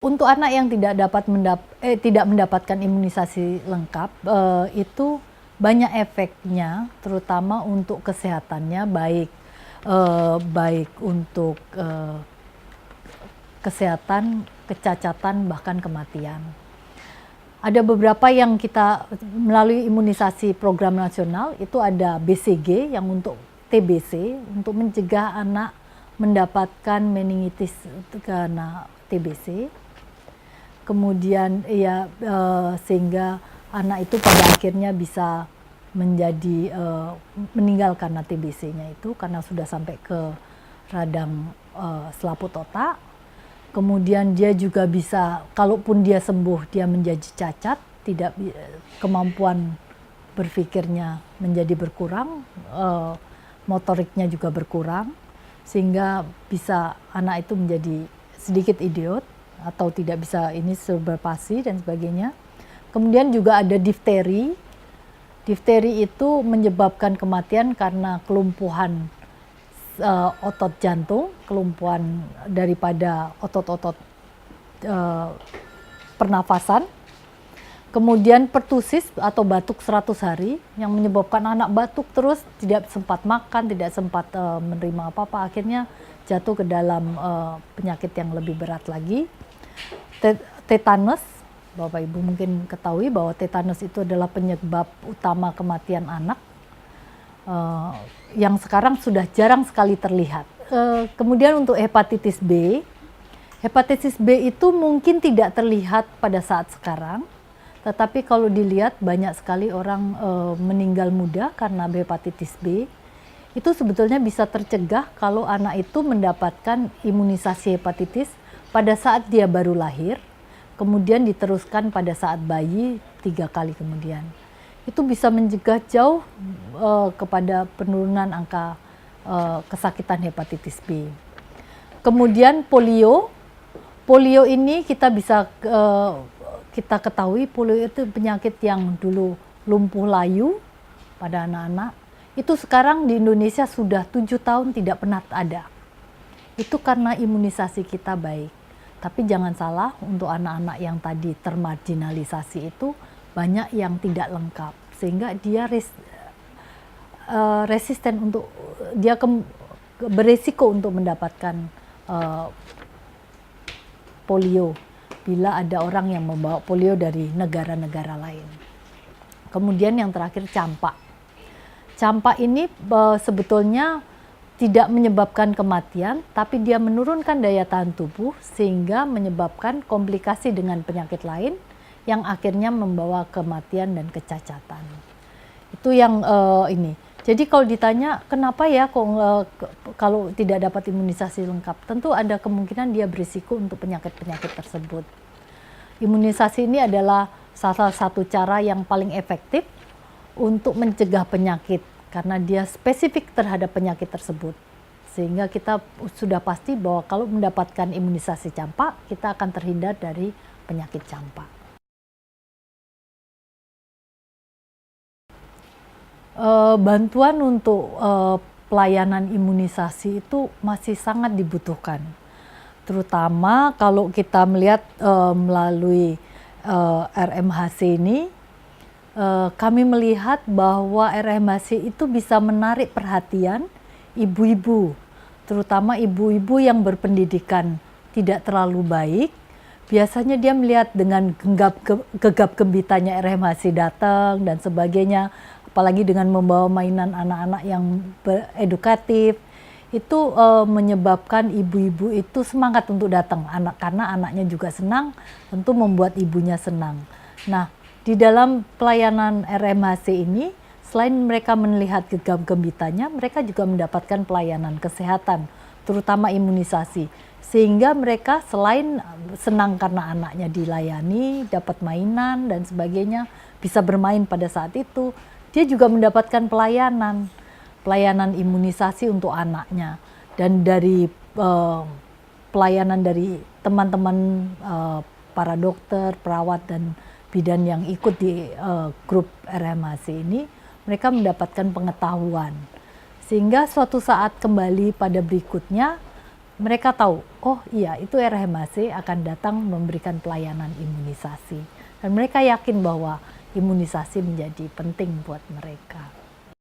Untuk anak yang tidak mendapatkan imunisasi lengkap, itu banyak efeknya, terutama untuk kesehatannya, baik untuk kesehatan, kecacatan, bahkan kematian. Ada beberapa yang kita melalui imunisasi program nasional, itu ada BCG yang untuk TBC, untuk mencegah anak mendapatkan meningitis karena TBC. Kemudian sehingga anak itu pada akhirnya bisa menjadi meninggal karena TBC-nya itu, karena sudah sampai ke radang selaput otak. Kemudian dia juga bisa, kalaupun dia sembuh, dia menjadi cacat, kemampuan berpikirnya menjadi berkurang, motoriknya juga berkurang, sehingga bisa anak itu menjadi sedikit idiot atau tidak bisa berpasi dan sebagainya. Kemudian juga ada difteri. Difteri itu menyebabkan kematian karena kelumpuhan otot jantung, kelumpuhan daripada otot-otot pernafasan. Kemudian pertusis atau batuk 100 hari yang menyebabkan anak batuk terus, tidak sempat makan, tidak sempat menerima apa-apa, akhirnya jatuh ke dalam penyakit yang lebih berat lagi. Tetanus, Bapak Ibu mungkin ketahui bahwa tetanus itu adalah penyebab utama kematian anak, yang sekarang sudah jarang sekali terlihat. Kemudian untuk hepatitis B itu mungkin tidak terlihat pada saat sekarang, tetapi kalau dilihat banyak sekali orang meninggal muda karena hepatitis B. Itu sebetulnya bisa tercegah kalau anak itu mendapatkan imunisasi hepatitis pada saat dia baru lahir, kemudian diteruskan pada saat bayi 3 kali kemudian. Itu bisa mencegah jauh kepada penurunan angka kesakitan hepatitis B. Kemudian polio ini kita ketahui polio itu penyakit yang dulu lumpuh layu pada anak-anak. Itu sekarang di Indonesia sudah 7 tahun tidak pernah ada. Itu karena imunisasi kita baik. Tapi jangan salah, untuk anak-anak yang tadi termarginalisasi itu banyak yang tidak lengkap, sehingga dia resisten beresiko untuk mendapatkan polio bila ada orang yang membawa polio dari negara-negara lain. Kemudian yang terakhir campak. Campak ini sebetulnya tidak menyebabkan kematian, tapi dia menurunkan daya tahan tubuh sehingga menyebabkan komplikasi dengan penyakit lain yang akhirnya membawa kematian dan kecacatan. Itu yang ini. Jadi kalau ditanya kenapa ya kalau tidak dapat imunisasi lengkap, tentu ada kemungkinan dia berisiko untuk penyakit-penyakit tersebut. Imunisasi ini adalah salah satu cara yang paling efektif untuk mencegah penyakit, karena dia spesifik terhadap penyakit tersebut. Sehingga kita sudah pasti bahwa kalau mendapatkan imunisasi campak, kita akan terhindar dari penyakit campak. Bantuan untuk pelayanan imunisasi itu masih sangat dibutuhkan. Terutama kalau kita melihat melalui RMHC ini, kami melihat bahwa RMHC itu bisa menarik perhatian ibu-ibu, terutama ibu-ibu yang berpendidikan tidak terlalu baik. Biasanya dia melihat dengan gegap gempitanya RMHC datang dan sebagainya, apalagi dengan membawa mainan anak-anak yang edukatif, itu menyebabkan ibu-ibu itu semangat untuk datang, karena anaknya juga senang, tentu membuat ibunya senang. Nah, di dalam pelayanan RMHC ini, selain mereka melihat gegap gempitanya, mereka juga mendapatkan pelayanan kesehatan, terutama imunisasi. Sehingga mereka selain senang karena anaknya dilayani, dapat mainan dan sebagainya, bisa bermain pada saat itu, dia juga mendapatkan pelayanan imunisasi untuk anaknya. Dan dari pelayanan dari teman-teman para dokter, perawat, dan bidan yang ikut di grup RMHC ini, mereka mendapatkan pengetahuan. Sehingga suatu saat kembali pada berikutnya, mereka tahu, oh iya itu RHMHC akan datang memberikan pelayanan imunisasi. Dan mereka yakin bahwa imunisasi menjadi penting buat mereka.